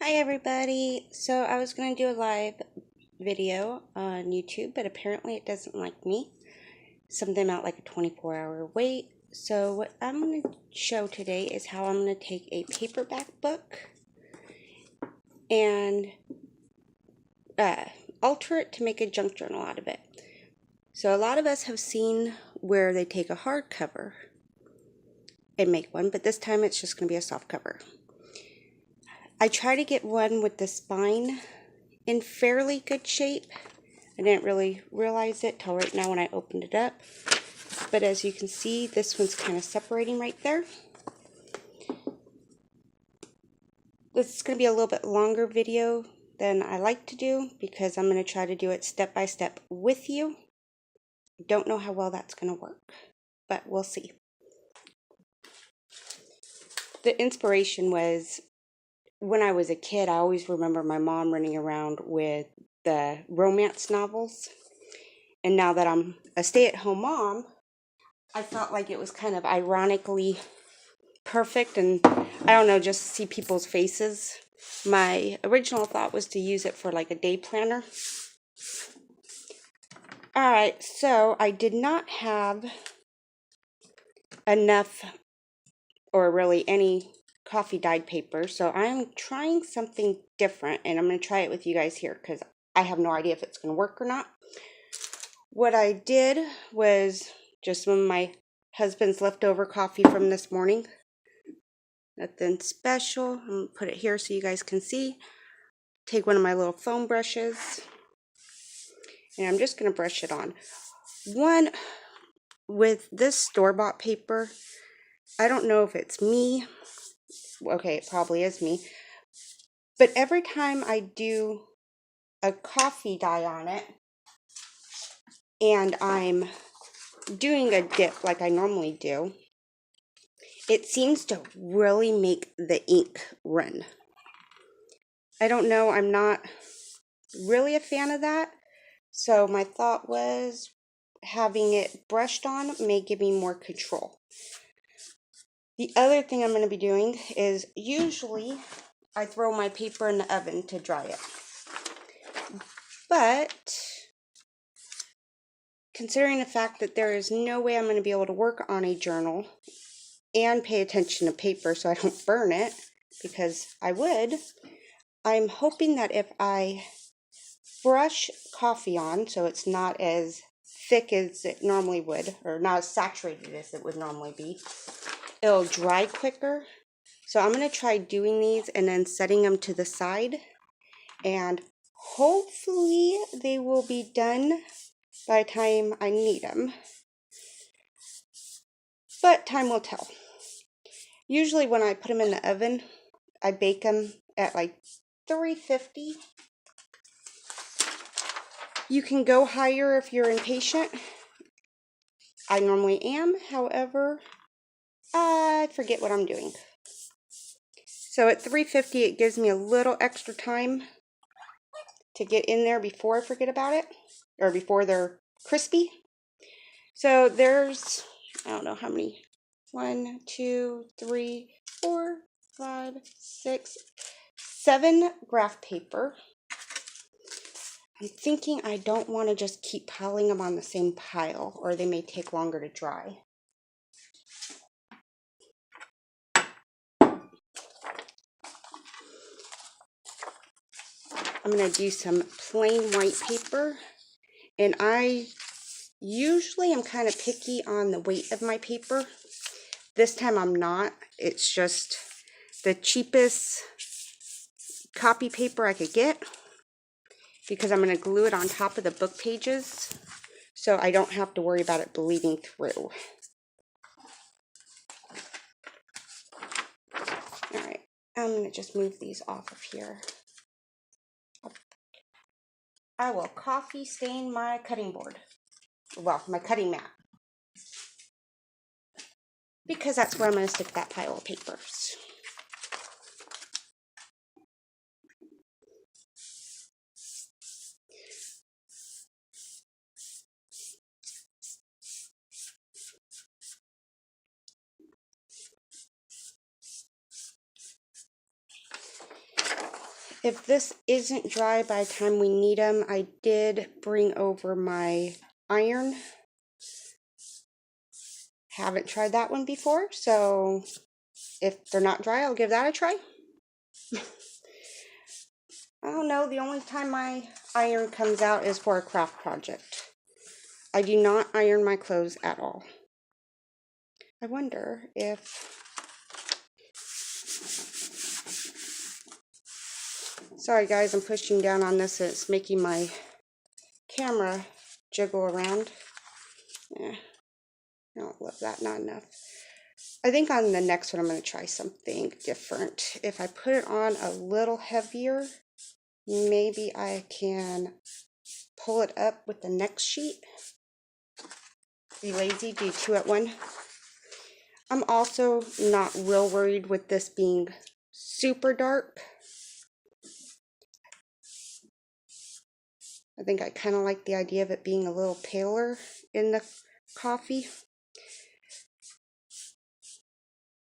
Hi everybody. So I was going to do a live video on YouTube, but apparently it doesn't like me. Something about like a 24-hour wait. So what I'm going to show today is how I'm going to take a paperback book and alter it to make a junk journal out of it. So a lot of us have seen where they take a hardcover and make one, but this time it's just going to be a soft cover. I try to get one with the spine in fairly good shape. I didn't really realize it till right now when I opened it up. But as you can see, this one's kind of separating right there. This is going to be a little bit longer video than I like to do because I'm going to try to do it step by step with you. I don't know how well that's going to work, but we'll see. The inspiration was when I was a kid. I always remember my mom running around with the romance novels. And now that I'm a stay-at-home mom, I felt like it was kind of ironically perfect, and I don't know, just see people's faces. My original thought was to use it for like a day planner. Alright, so I did not have enough, or really any, coffee dyed paper, so I'm trying something different, and I'm going to try it with you guys here because I have no idea if it's going to work or not. What I did was just some of my husband's leftover coffee from this morning. Nothing special. I'm going to put it here so you guys can see. Take one of my little foam brushes, and I'm just going to brush it on. One, with this store-bought paper, I don't know if it's me. Okay, it probably is me. But every time I do a coffee dye on it, and I'm doing a dip like I normally do, it seems to really make the ink run. I don't know, I'm not really a fan of that. So my thought was having it brushed on may give me more control. The other thing I'm going to be doing is usually I throw my paper in the oven to dry it. But considering the fact that there is no way I'm going to be able to work on a journal and pay attention to paper so I don't burn it, because I would, I'm hoping that if I brush coffee on so it's not as thick as it normally would, or not as saturated as it would normally be, it'll dry quicker. So I'm going to try doing these and then setting them to the side, and hopefully they will be done by the time I need them, but time will tell. Usually when I put them in the oven, I bake them at like 350. You can go higher if you're impatient. I normally am, however, I forget what I'm doing. So at 350, it gives me a little extra time to get in there before I forget about it, or before they're crispy. So there's, I don't know how many, 1, 2, 3, 4, 5, 6, 7 graph paper. I'm thinking I don't want to just keep piling them on the same pile, or they may take longer to dry. I'm going to do some plain white paper, and I usually am kind of picky on the weight of my paper. This time I'm not. It's just the cheapest copy paper I could get, because I'm going to glue it on top of the book pages so I don't have to worry about it bleeding through. Alright, I'm going to just move these off of here. I will coffee stain my cutting board. Well, my cutting mat. Because that's where I'm going to stick that pile of papers. if this isn't dry by the time we need them, I did bring over my iron. Haven't tried that one before, so if they're not dry, I'll give that a try. I don't know, the only time my iron comes out is for a craft project. I do not iron my clothes at all. I wonder if... Sorry guys, I'm pushing down on this and it's making my camera jiggle around. I don't love that, not enough. I think on the next one I'm going to try something different. If I put it on a little heavier, maybe I can pull it up with the next sheet. Be lazy, do 2 at 1. I'm also not real worried with this being super dark. I think I kind of like the idea of it being a little paler in the coffee.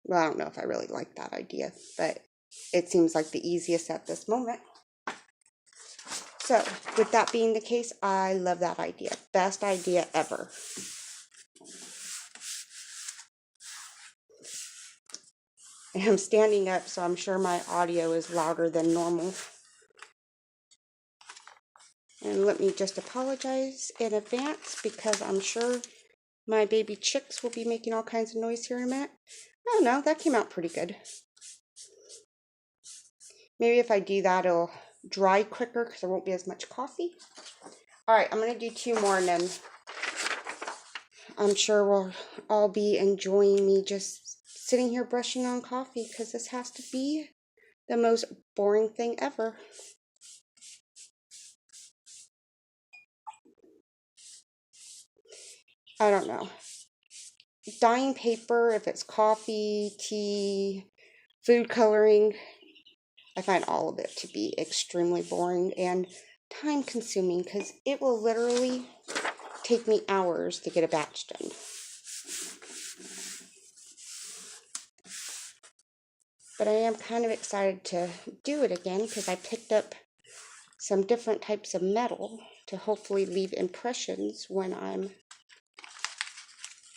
Well, I don't know if I really like that idea, but it seems like the easiest at this moment. So, with that being the case, I love that idea. Best idea ever. And I'm standing up, so I'm sure my audio is louder than normal. And let me just apologize in advance because I'm sure my baby chicks will be making all kinds of noise here in a minute. I don't know, that came out pretty good. Maybe if I do that, it'll dry quicker because there won't be as much coffee. Alright, I'm going to do 2 more and then I'm sure we'll all be enjoying me just sitting here brushing on coffee because this has to be the most boring thing ever. I don't know. Dyeing paper, if it's coffee, tea, food coloring, I find all of it to be extremely boring and time consuming because it will literally take me hours to get a batch done. But I am kind of excited to do it again because I picked up some different types of metal to hopefully leave impressions when I'm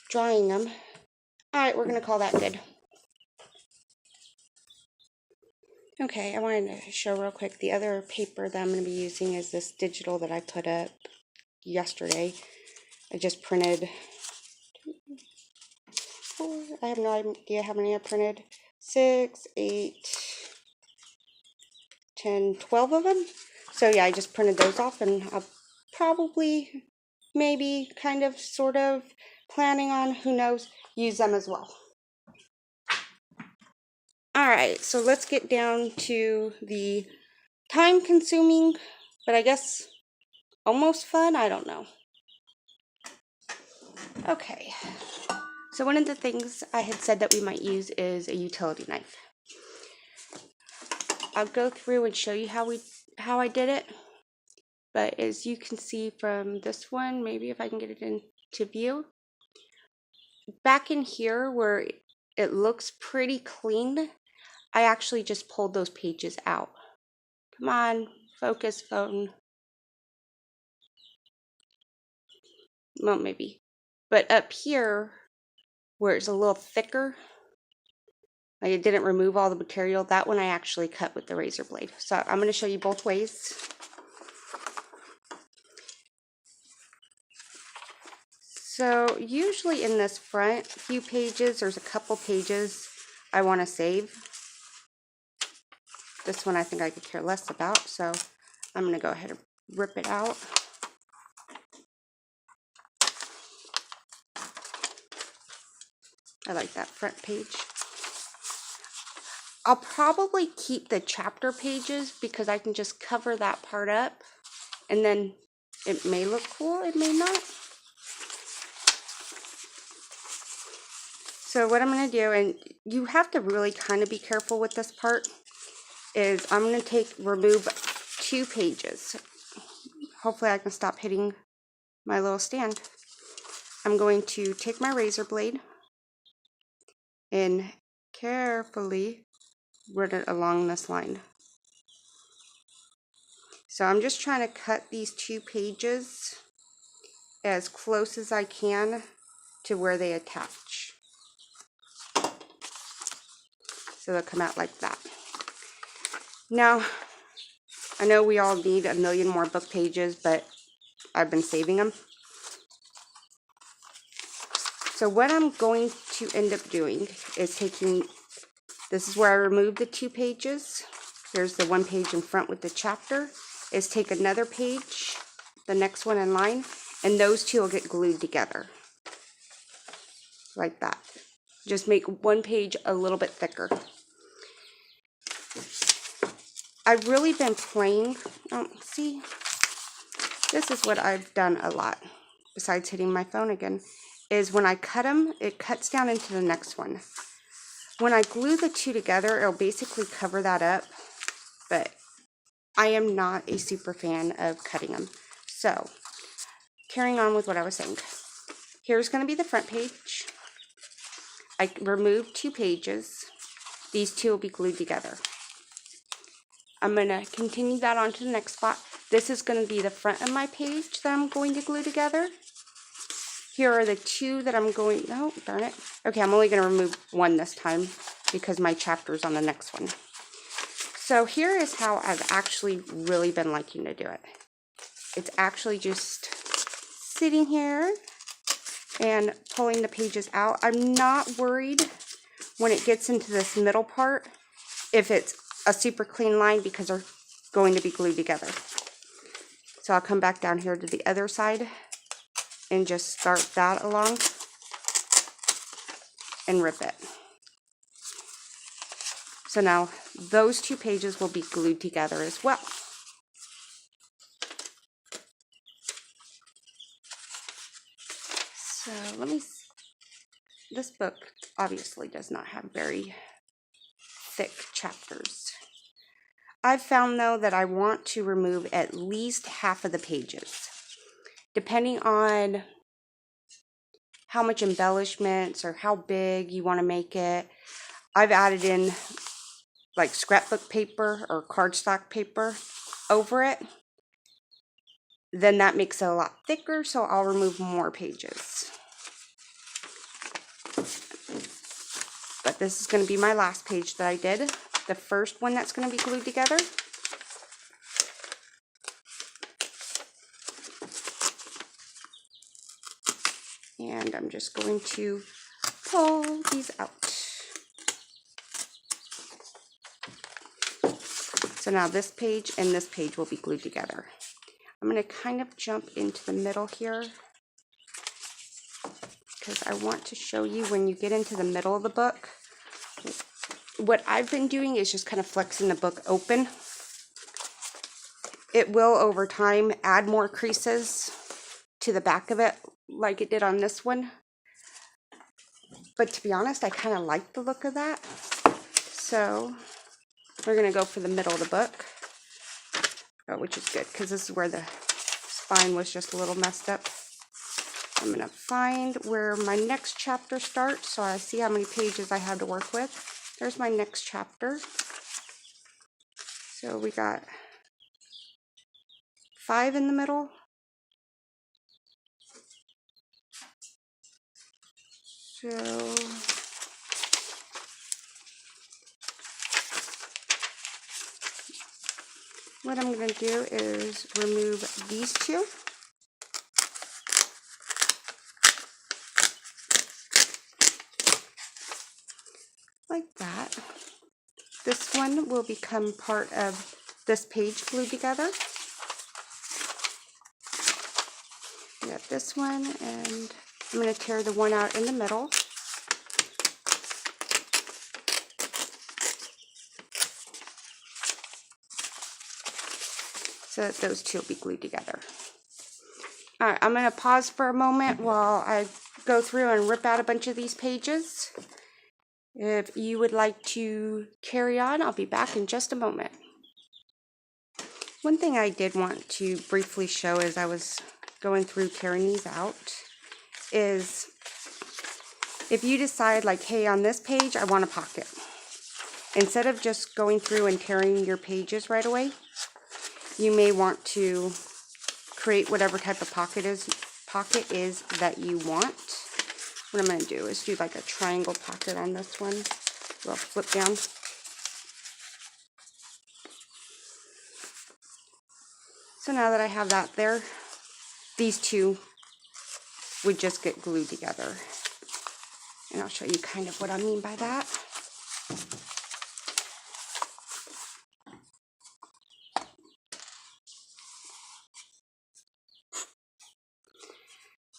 drying them. Alright, we're going to call that good. Okay, I wanted to show real quick the other paper that I'm going to be using is this digital that I put up yesterday. I just printed 4, I have no idea how many I printed. 6, 8, 10, 12 of them. So yeah, I just printed those off and I'll probably, maybe, kind of, sort of, planning on, who knows, use them as well. Alright, so let's get down to the time-consuming, but I guess almost fun, I don't know. Okay, so one of the things I had said that we might use is a utility knife. I'll go through and show you how I did it, but as you can see from this one, maybe if I can get it into view, back in here where it looks pretty clean, I actually just pulled those pages out. Come on, focus, phone. Well, maybe. But up here, where it's a little thicker, like it didn't remove all the material, that one I actually cut with the razor blade. So I'm going to show you both ways. So usually in this front few pages, there's a couple pages I want to save. This one I think I could care less about, so I'm going to go ahead and rip it out. I like that front page. I'll probably keep the chapter pages because I can just cover that part up and then it may look cool, it may not. So what I'm going to do, and you have to really kind of be careful with this part, is I'm going to remove 2 pages. Hopefully I can stop hitting my little stand. I'm going to take my razor blade and carefully run it along this line. So I'm just trying to cut these 2 pages as close as I can to where they attach. So they'll come out like that. Now, I know we all need a million more book pages, but I've been saving them. So what I'm going to end up doing is taking, this is where I removed the 2 pages. Here's the 1 page in front with the chapter. Is take another page, the next one in line, and those 2 will get glued together. Like that. Just make 1 page a little bit thicker. I've really been playing, see, this is what I've done a lot, besides hitting my phone again, is when I cut them, it cuts down into the next one. When I glue the 2 together, it'll basically cover that up, but I am not a super fan of cutting them. So, carrying on with what I was saying. Here's going to be the front page. I removed 2 pages. These 2 will be glued together. I'm going to continue that on to the next spot. This is going to be the front of my page that I'm going to glue together. Here are the 2 that I'm going, oh, darn it. Okay, I'm only going to remove 1 this time because my chapter is on the next one. So here is how I've actually really been liking to do it. It's actually just sitting here and pulling the pages out. I'm not worried when it gets into this middle part if it's a super clean line because they're going to be glued together. So I'll come back down here to the other side and just start that along and rip it. So now those 2 pages will be glued together as well. So let me, this book obviously does not have very thick chapters. I've found though that I want to remove at least half of the pages. Depending on how much embellishments or how big you want to make it, I've added in like scrapbook paper or cardstock paper over it. Then that makes it a lot thicker, so I'll remove more pages. But this is going to be my last page that I did. The first one that's going to be glued together. And I'm just going to pull these out. So now this page and this page will be glued together. I'm going to kind of jump into the middle here because I want to show you when you get into the middle of the book. What I've been doing is just kind of flexing the book open. It will over time add more creases to the back of it like it did on this one. But to be honest, I kind of like the look of that. So we're going to go for the middle of the book, which is good because this is where the spine was just a little messed up. I'm going to find where my next chapter starts so I see how many pages I have to work with. There's my next chapter. So we got 5 in the middle. So what I'm going to do is remove these 2. Like that. This one will become part of this page glued together. We got this one, and I'm going to tear the one out in the middle. So that those 2 will be glued together. Alright, I'm going to pause for a moment while I go through and rip out a bunch of these pages. If you would like to carry on, I'll be back in just a moment. One thing I did want to briefly show as I was going through tearing these out is if you decide like, hey, on this page I want a pocket, instead of just going through and tearing your pages right away, you may want to create whatever type of pocket is that you want. What I'm going to do is do like a triangle pocket on this one. I'll flip down. So now that I have that there, these two would just get glued together. And I'll show you kind of what I mean by that.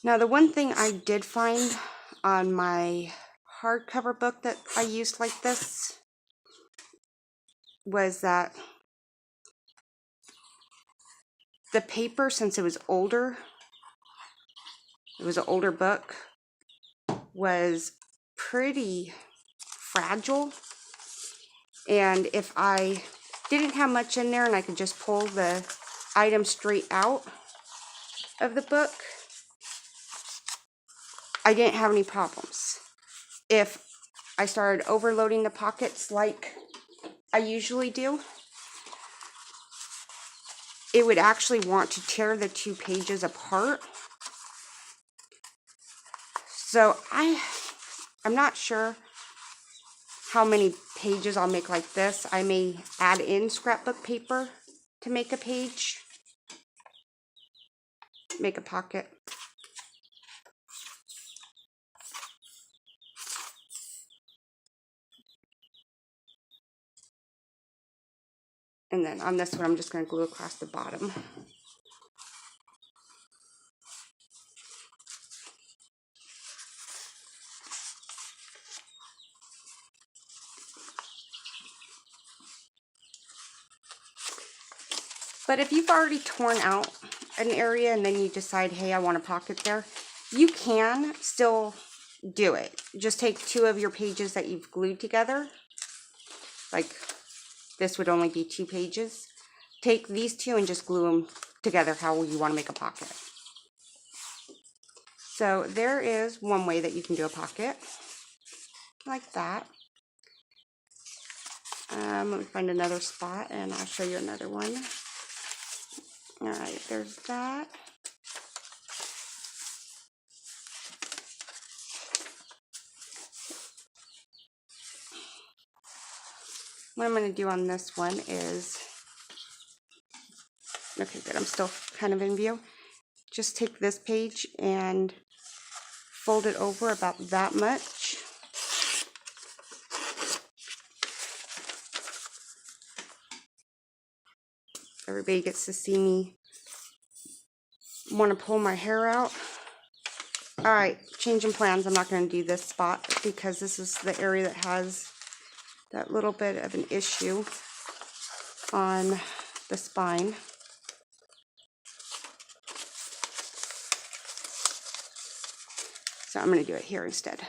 Now, the one thing I did find on my hardcover book that I used like this was that the paper, since it was older, it was an older book, was pretty fragile. And if I didn't have much in there and I could just pull the item straight out of the book, I didn't have any problems. If I started overloading the pockets like I usually do, it would actually want to tear the two pages apart. So I'm not sure how many pages I'll make like this. I may add in scrapbook paper to make a page, make a pocket. And then on this one, I'm just going to glue across the bottom. But if you've already torn out an area and then you decide, hey, I want a pocket there, you can still do it. Just take two of your pages that you've glued together. Like this would only be 2 pages. Take these two and just glue them together how you want to make a pocket. So there is one way that you can do a pocket, like that. Let me find another spot and I'll show you another one. All right, there's that. What I'm going to do on this one is, okay, good, I'm still kind of in view. Just take this page and fold it over about that much. Everybody gets to see me want to pull my hair out. All right, changing plans. I'm not going to do this spot because this is the area that has that little bit of an issue on the spine. So I'm going to do it here instead.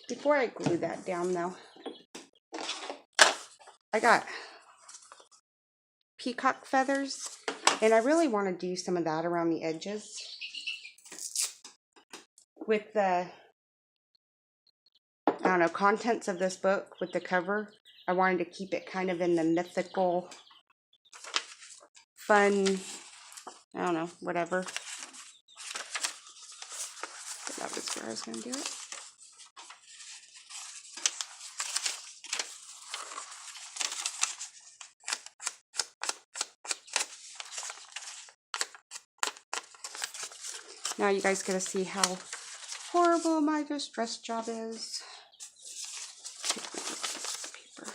Before I glue that down though, I got peacock feathers and I really want to do some of that around the edges. With the, I don't know, contents of this book with the cover, I wanted to keep it kind of in the mythical, fun, I don't know, whatever. So that was where I was going to do it. Now you guys get to see how horrible my distress job is. Paper.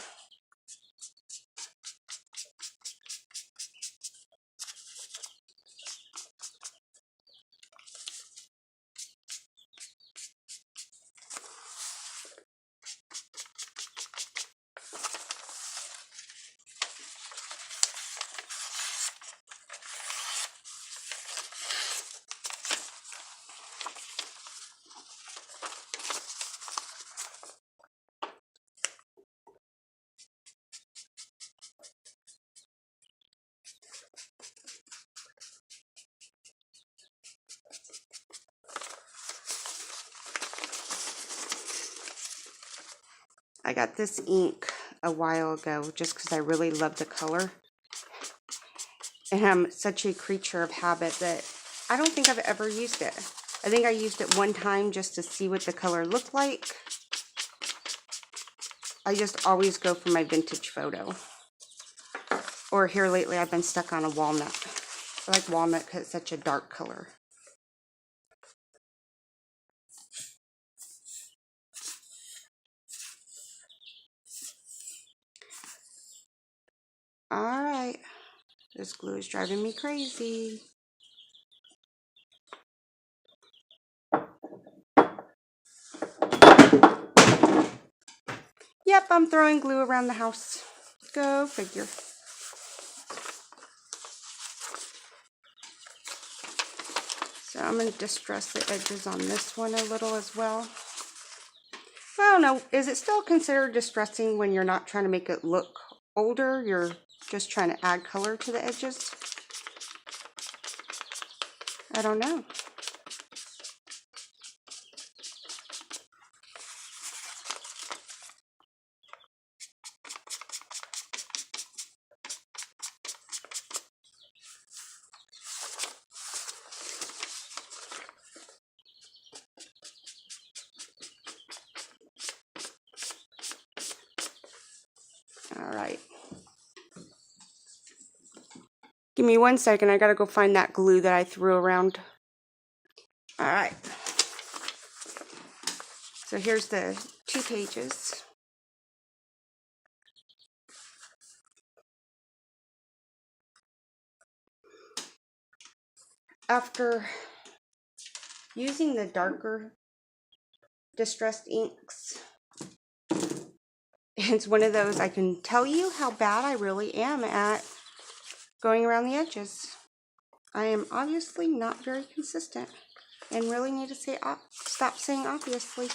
I got this ink a while ago just because I really love the color. And I'm such a creature of habit that I don't think I've ever used it. I think I used it one time just to see what the color looked like. I just always go for my vintage photo. Or here lately I've been stuck on a walnut. I like walnut because it's such a dark color. Alright, this glue is driving me crazy. Yep, I'm throwing glue around the house. Go figure. So I'm going to distress the edges on this one a little as well. I don't know, is it still considered distressing when you're not trying to make it look older? You're just trying to add color to the edges? I don't know. All right. Give me 1 second. I gotta go find that glue that I threw around. All right. So here's the 2 pages. After using the darker distressed inks, it's one of those, I can tell you how bad I really am at going around the edges. I am obviously not very consistent and really need to say stop saying obviously.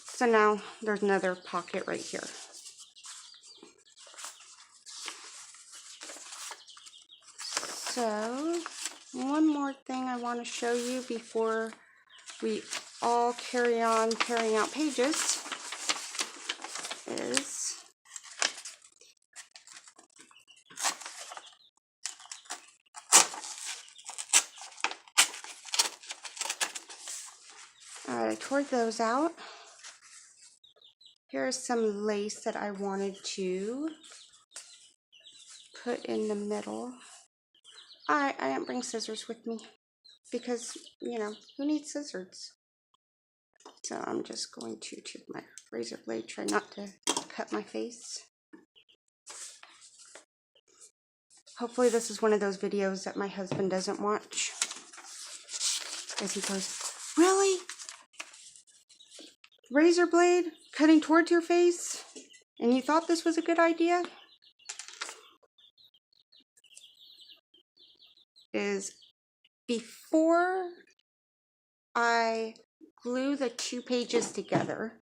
So now there's another pocket right here. So one more thing I want to show you before we all carry on carrying out pages is I tore those out. Here's some lace that I wanted to put in the middle. I didn't bring scissors with me because, you know, who needs scissors? So I'm just going to take my razor blade, try not to cut my face. Hopefully this is one of those videos that my husband doesn't watch. Because he goes, really? Razor blade cutting towards your face? And you thought this was a good idea? Is before I glue the 2 pages together,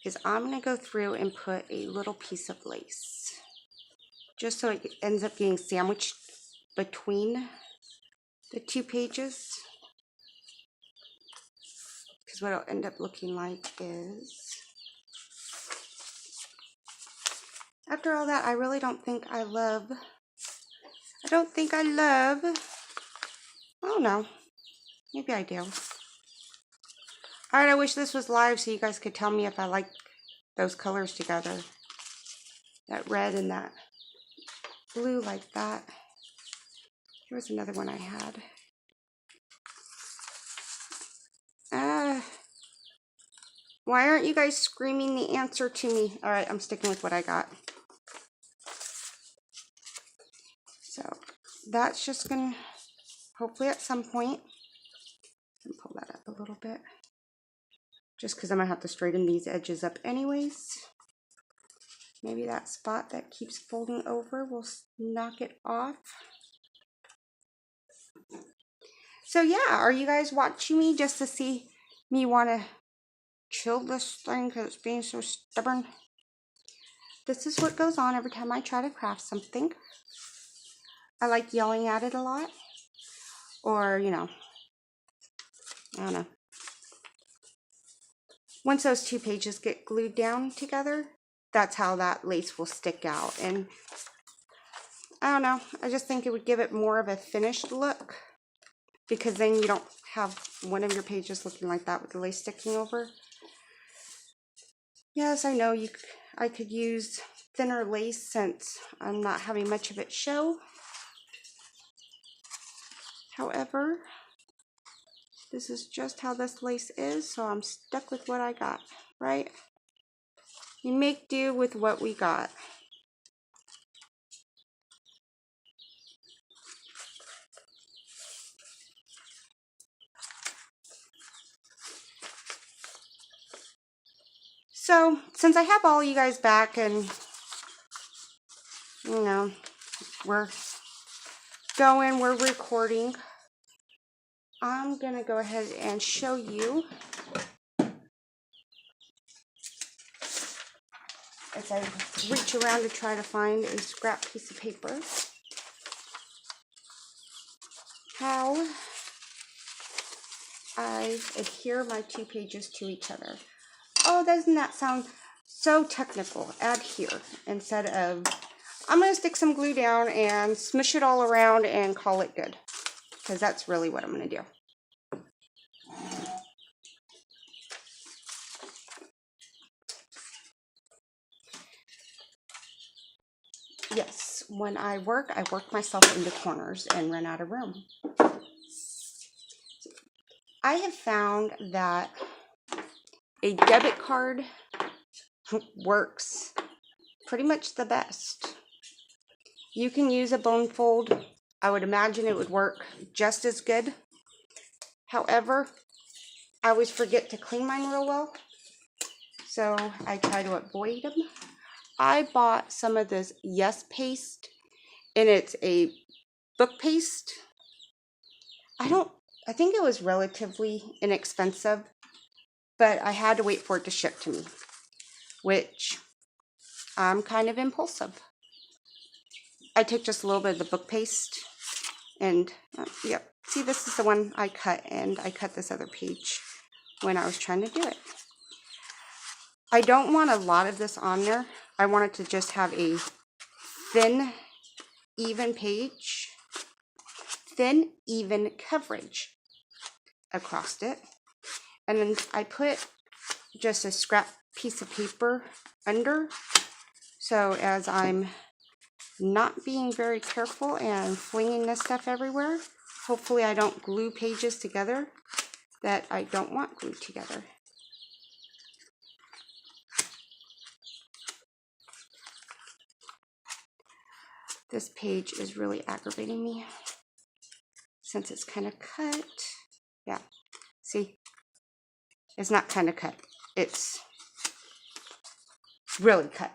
is I'm going to go through and put a little piece of lace. Just so it ends up getting sandwiched between the 2 pages. Because what it'll end up looking like is, after all that, I really don't think I love, I don't know, maybe I do. Alright, I wish this was live so you guys could tell me if I like those colors together. That red and that blue like that. Here was another one I had. Why aren't you guys screaming the answer to me? Alright, I'm sticking with what I got. So that's just gonna, hopefully at some point, and pull that up a little bit. Just because I'm gonna have to straighten these edges up anyways. Maybe that spot that keeps folding over will knock it off. So yeah, are you guys watching me just to see me want to kill this thing because it's being so stubborn? This is what goes on every time I try to craft something. I like yelling at it a lot. Or, you know, I don't know. Once those two pages get glued down together, that's how that lace will stick out. And I don't know, I just think it would give it more of a finished look, because then you don't have one of your pages looking like that with the lace sticking over. Yes, I know I could use thinner lace since I'm not having much of it show. However, this is just how this lace is, so I'm stuck with what I got, right? You make do with what we got. So, since I have all you guys back and, you know, we're recording, I'm gonna go ahead and show you as I reach around to try to find a scrap piece of paper how I adhere my two pages to each other. Oh, doesn't that sound so technical? Adhere instead of, I'm going to stick some glue down and smush it all around and call it good, because that's really what I'm going to do. Yes, when I work myself into corners and run out of room. I have found that a debit card works pretty much the best. You can use a bone fold. I would imagine it would work just as good. However, I always forget to clean mine real well, so I try to avoid them. I bought some of this Yes paste, and it's a book paste. I think it was relatively inexpensive, but I had to wait for it to ship to me, which I'm kind of impulsive. I took just a little bit of the book paste and, yep. See, this is the one I cut, and I cut this other page when I was trying to do it. I don't want a lot of this on there. I want it to just have a thin, even page, thin, even coverage across it. And then I put just a scrap piece of paper under, so as I'm not being very careful and flinging this stuff everywhere, hopefully I don't glue pages together that I don't want glued together. This page is really aggravating me since it's kind of cut. Yeah, see, it's not kind of cut, it's really cut.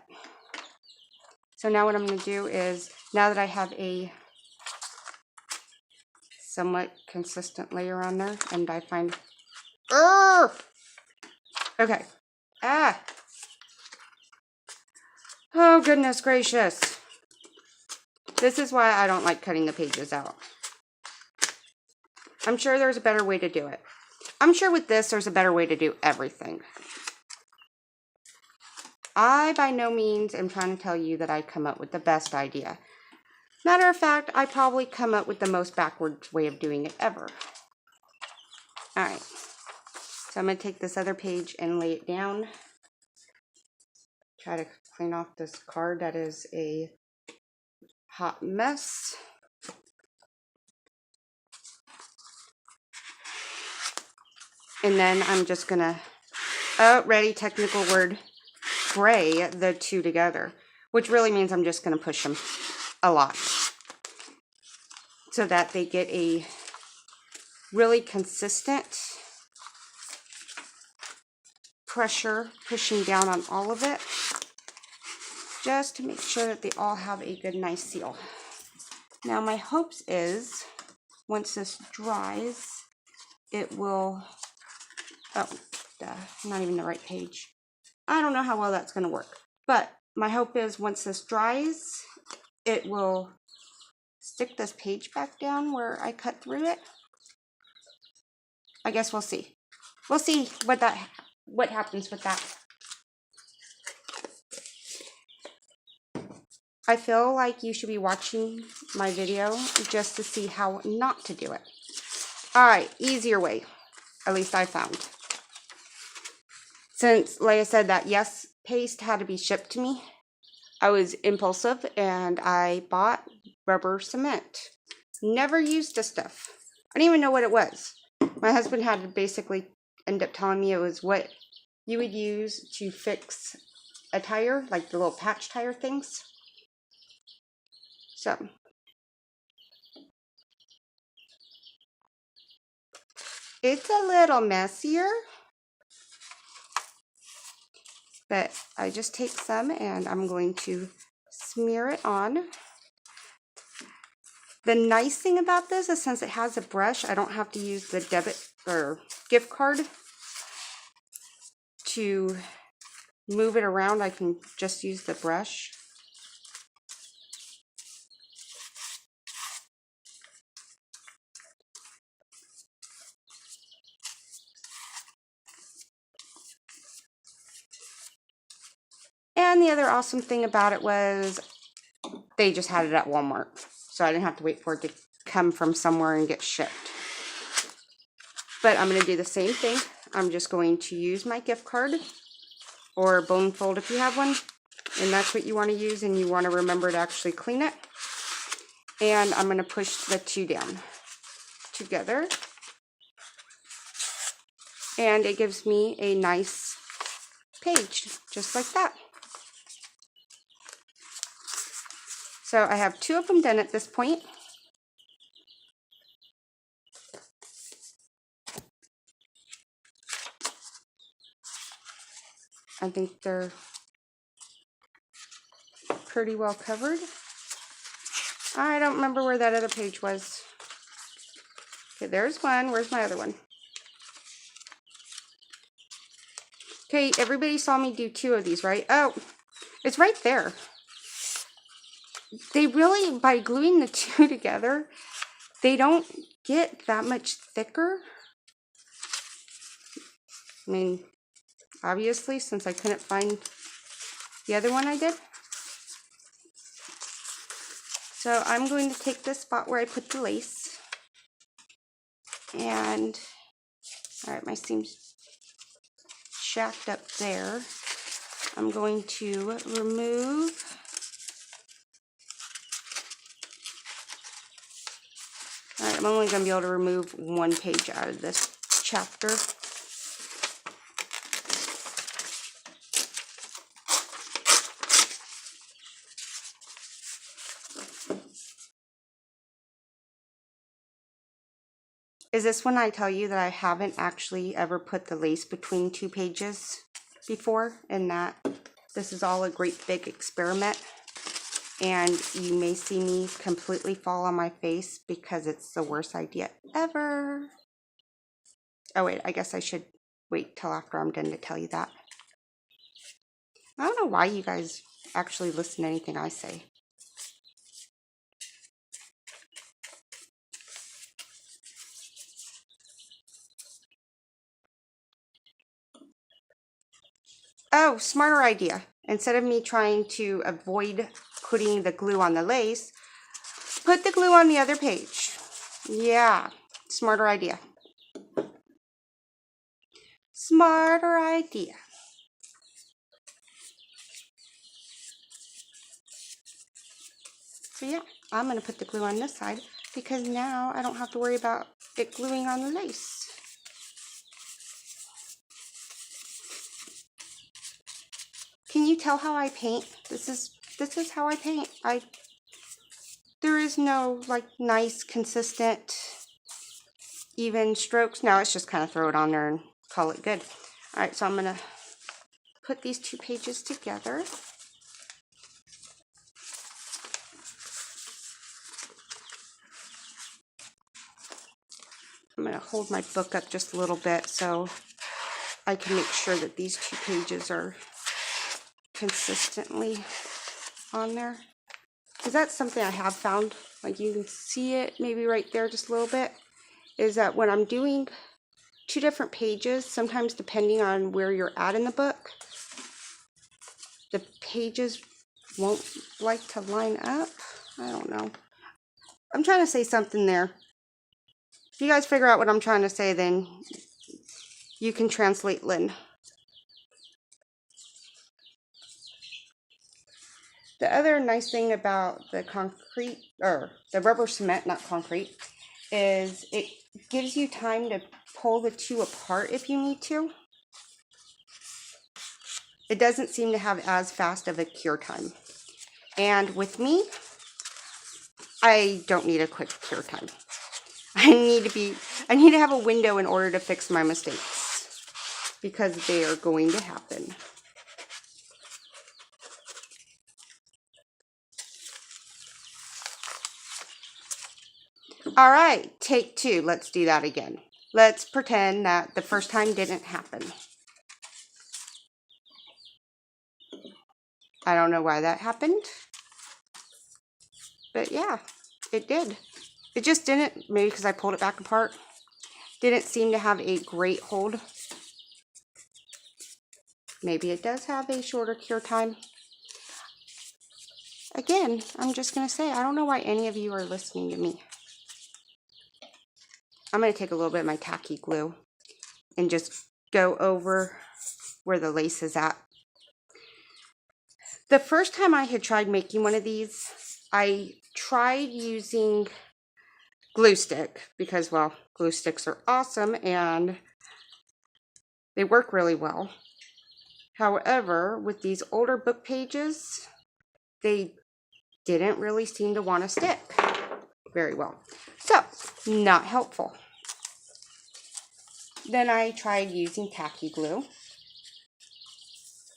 So now what I'm going to do is, now that I have a somewhat consistent layer on there, and I find, okay, oh goodness gracious, this is why I don't like cutting the pages out. I'm sure there's a better way to do it. I'm sure with this there's a better way to do everything. I by no means am trying to tell you that I come up with the best idea. Matter of fact, I probably come up with the most backwards way of doing it ever. Alright, so I'm going to take this other page and lay it down. Try to clean off this card that is a hot mess. And then I'm just going to, ready, technical word, spray the two together, which really means I'm just going to push them a lot so that they get a really consistent pressure pushing down on all of it, just to make sure that they all have a good nice seal. Now my hopes is once this dries, it will, oh, duh, not even the right page. I don't know how well that's going to work, but my hope is once this dries, it will stick this page back down where I cut through it. I guess we'll see. We'll see what happens with that. I feel like you should be watching my video just to see how not to do it. All right, easier way, at least I found. Since, like I said, that Yes paste had to be shipped to me, I was impulsive and I bought rubber cement. Never used this stuff. I didn't even know what it was. My husband had to basically end up telling me it was what you would use to fix a tire, like the little patch tire things. So, it's a little messier, but I just take some and I'm going to smear it on. The nice thing about this is since it has a brush, I don't have to use the debit or gift card to move it around. I can just use the brush. And the other awesome thing about it was they just had it at Walmart, so I didn't have to wait for it to come from somewhere and get shipped. But I'm going to do the same thing. I'm just going to use my gift card or bone fold if you have one, and that's what you want to use, and you want to remember to actually clean it. And I'm going to push the two down together, and it gives me a nice page just like that. So I have two of them done at this point. I think they're pretty well covered. I don't remember where that other page was. Okay, there's one. Where's my other one? Okay, everybody saw me do two of these, right? Oh, it's right there. They really, by gluing the two together, they don't get that much thicker. I mean, obviously, since I couldn't find the other one I did. So I'm going to take this spot where I put the lace. And, all right, my seam's shacked up there. I'm going to remove Alright, I'm only going to be able to remove one page out of this chapter. Is this when I tell you that I haven't actually ever put the lace between two pages before, and that this is all a great big experiment? And you may see me completely fall on my face because it's the worst idea ever. Oh wait, I guess I should wait till after I'm done to tell you that. I don't know why you guys actually listen to anything I say. Oh, smarter idea. Instead of me trying to avoid putting the glue on the lace, put the glue on the other page. Yeah, smarter idea. Smarter idea. So yeah, I'm going to put the glue on this side because now I don't have to worry about it gluing on the lace. Can you tell how I paint? This is how I paint. There is no like nice, consistent, even strokes. No, it's just kind of throw it on there and call it good. All right, so I'm gonna put these two pages together. I'm gonna hold my book up just a little bit so I can make sure that these two pages are consistently on there. because that's something I have found, like you can see it maybe right there just a little bit, is that when I'm doing two different pages, sometimes depending on where you're at in the book, the pages won't like to line up. I don't know. I'm trying to say something there. If you guys figure out what I'm trying to say, then you can translate Lynn. The other nice thing about the concrete, or the rubber cement, not concrete, is it gives you time to pull the two apart if you need to. It doesn't seem to have as fast of a cure time. And with me, I don't need a quick cure time. I need to have a window in order to fix my mistakes, because they are going to happen. All right, take two. Let's do that again. Let's pretend that the first time didn't happen. I don't know why that happened, but yeah, it did. It just didn't, maybe because I pulled it back apart, didn't seem to have a great hold. Maybe it does have a shorter cure time. Again, I'm just going to say, I don't know why any of you are listening to me. I'm going to take a little bit of my tacky glue and just go over where the lace is at. The first time I had tried making one of these, I tried using glue stick because, well, glue sticks are awesome and they work really well. However, with these older book pages, they didn't really seem to want to stick very well. So, not helpful. Then I tried using tacky glue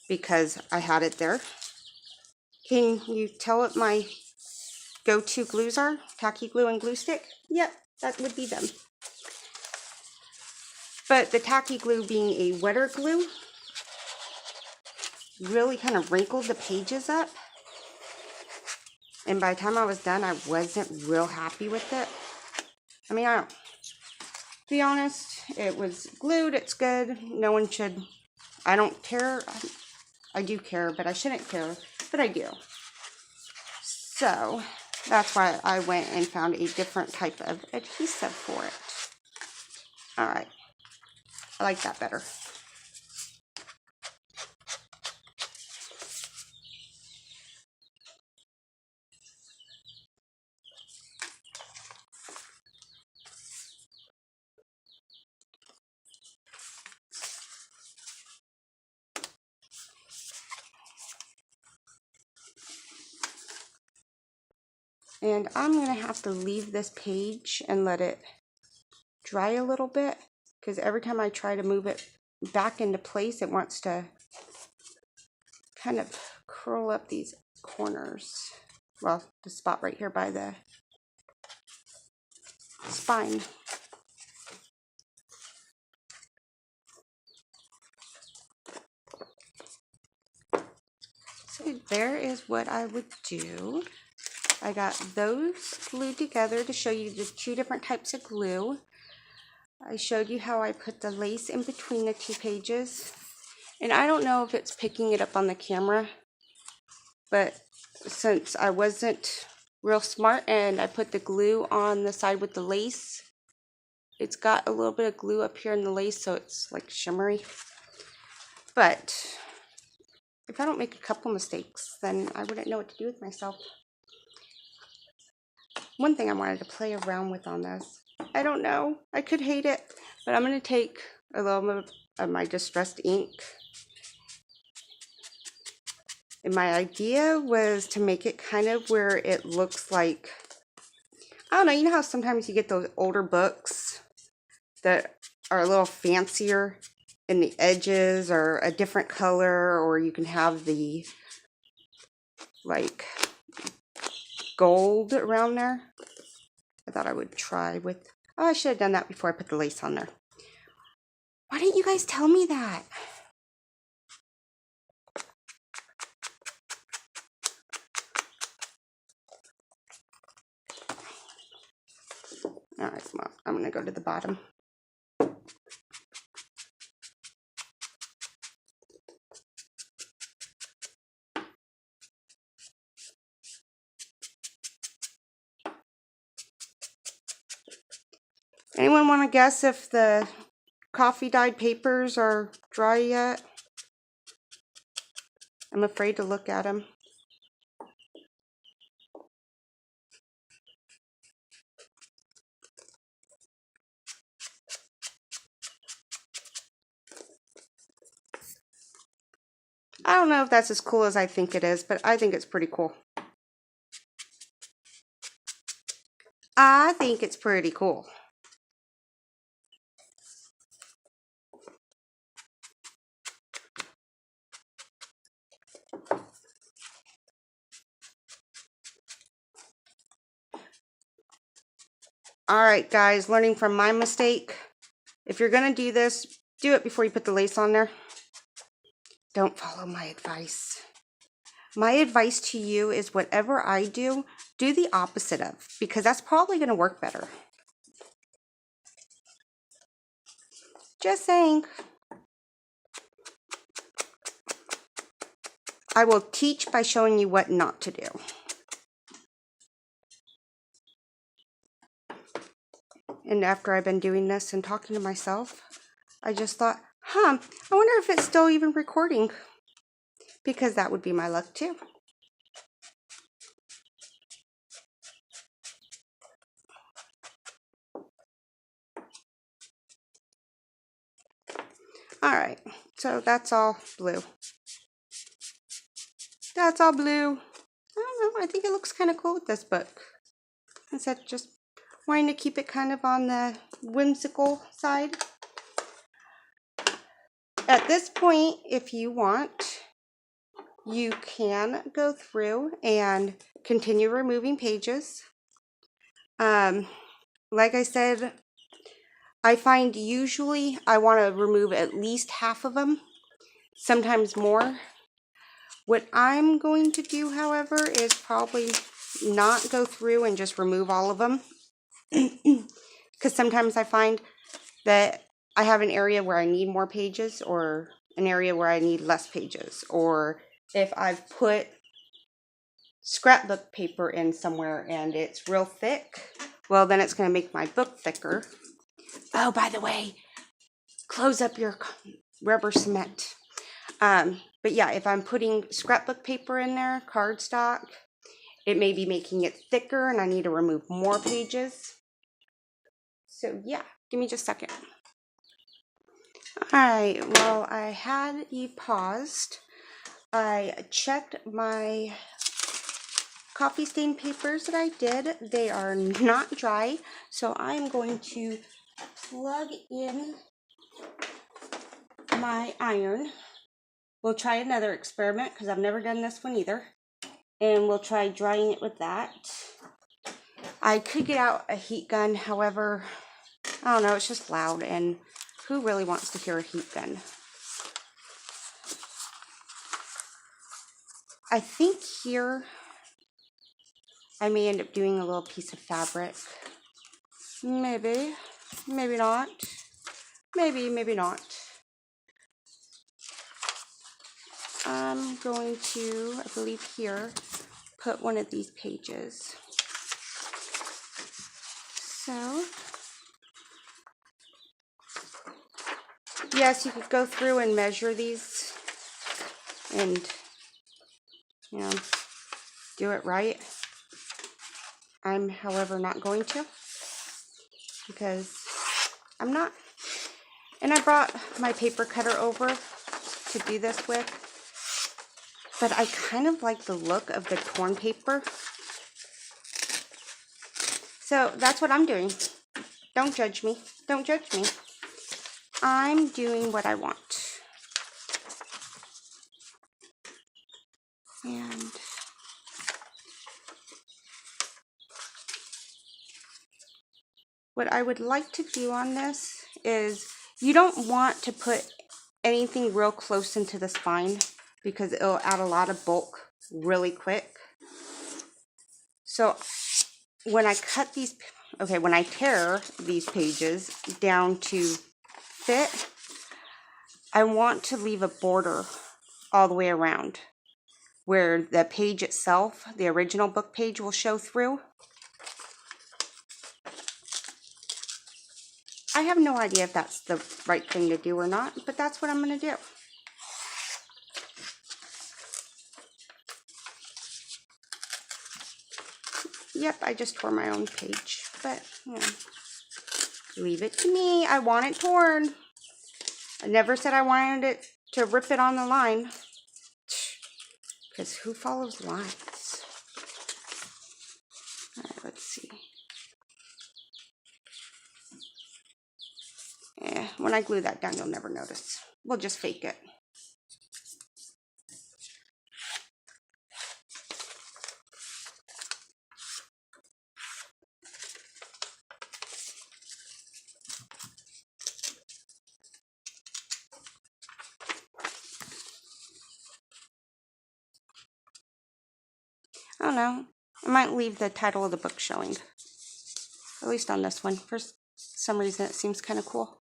because I had it there. Can you tell what my go-to glues are? Tacky glue and glue stick? Yep, that would be them. But the tacky glue being a wetter glue really kind of wrinkled the pages up. And by the time I was done, I wasn't real happy with it. I mean, to be honest, it was glued, it's good. No one should, I don't care. I do care, but I shouldn't care, but I do. So that's why I went and found a different type of adhesive for it. All right, I like that better. And I'm going to have to leave this page and let it dry a little bit, because every time I try to move it back into place, it wants to kind of curl up these corners. Well, the spot right here by the spine. So there is what I would do. I got those glued together to show you the two different types of glue. I showed you how I put the lace in between the two pages. And I don't know if it's picking it up on the camera, but since I wasn't real smart and I put the glue on the side with the lace, it's got a little bit of glue up here in the lace, so it's like shimmery. But if I don't make a couple mistakes, then I wouldn't know what to do with myself. One thing I wanted to play around with on this, I don't know, I could hate it, but I'm going to take a little bit of my distressed ink. And my idea was to make it kind of where it looks like, I don't know, you know how sometimes you get those older books that are a little fancier and the edges are a different color, or you can have the like gold around there. I thought I would try with, oh, I should have done that before I put the lace on there. Why didn't you guys tell me that? All right, well, I'm going to go to the bottom. Anyone want to guess if the coffee dyed papers are dry yet? I'm afraid to look at them. I don't know if that's as cool as I think it is, but I think it's pretty cool. I think it's pretty cool. All right, guys, learning from my mistake. If you're going to do this, do it before you put the lace on there. Don't follow my advice. My advice to you is whatever I do, do the opposite of, because that's probably going to work better. Just saying. I will teach by showing you what not to do. And after I've been doing this and talking to myself, I just thought, I wonder if it's still even recording. Because that would be my luck too. All right, so that's all blue. That's all blue. I don't know, I think it looks kind of cool with this book. Instead of just wanting to keep it kind of on the whimsical side. At this point, if you want, you can go through and continue removing pages. Like I said, I find usually I want to remove at least half of them, sometimes more. What I'm going to do, however, is probably not go through and just remove all of them. Because sometimes I find that I have an area where I need more pages or an area where I need less pages. Or if I've put scrapbook paper in somewhere and it's real thick, well, then it's going to make my book thicker. Oh, by the way, close up your rubber cement. But yeah, if I'm putting scrapbook paper in there, cardstock, it may be making it thicker and I need to remove more pages. So yeah, give me just a second. Alright, well, I had you paused. I checked my coffee stain papers that I did. They are not dry, so I'm going to plug in my iron. We'll try another experiment because I've never done this one either. And we'll try drying it with that. I could get out a heat gun, however, I don't know, it's just loud and who really wants to hear a heat gun? I think here I may end up doing a little piece of fabric. Maybe, maybe not. Maybe, maybe not. I'm going to, I believe here, put one of these pages. So, yes, you could go through and measure these and, you know, do it right. I'm, however, not going to because I'm not. And I brought my paper cutter over to do this with, but I kind of like the look of the torn paper. So that's what I'm doing. Don't judge me. Don't judge me. I'm doing what I want. And what I would like to do on this is you don't want to put anything real close into the spine because it'll add a lot of bulk really quick. So when I cut these okay, when I tear these pages down to fit, I want to leave a border all the way around where the page itself, the original book page, will show through. I have no idea if that's the right thing to do or not, but that's what I'm going to do. Yep, I just tore my own page, but you know, leave it to me. I want it torn. I never said I wanted it to rip it on the line, because who follows lines? All right, let's see. Yeah, when I glue that down, you'll never notice. We'll just fake it. I don't know. I might leave the title of the book showing. At least on this one. For some reason, it seems kind of cool.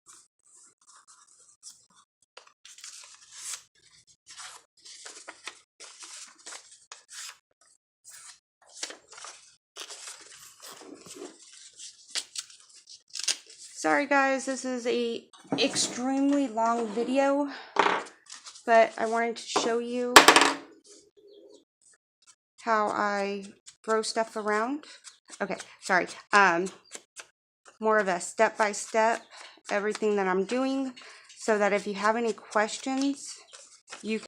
Sorry guys, this is a extremely long video, but I wanted to show you how I throw stuff around. Okay, sorry. More of a step-by-step, everything that I'm doing, so that if you have any questions, you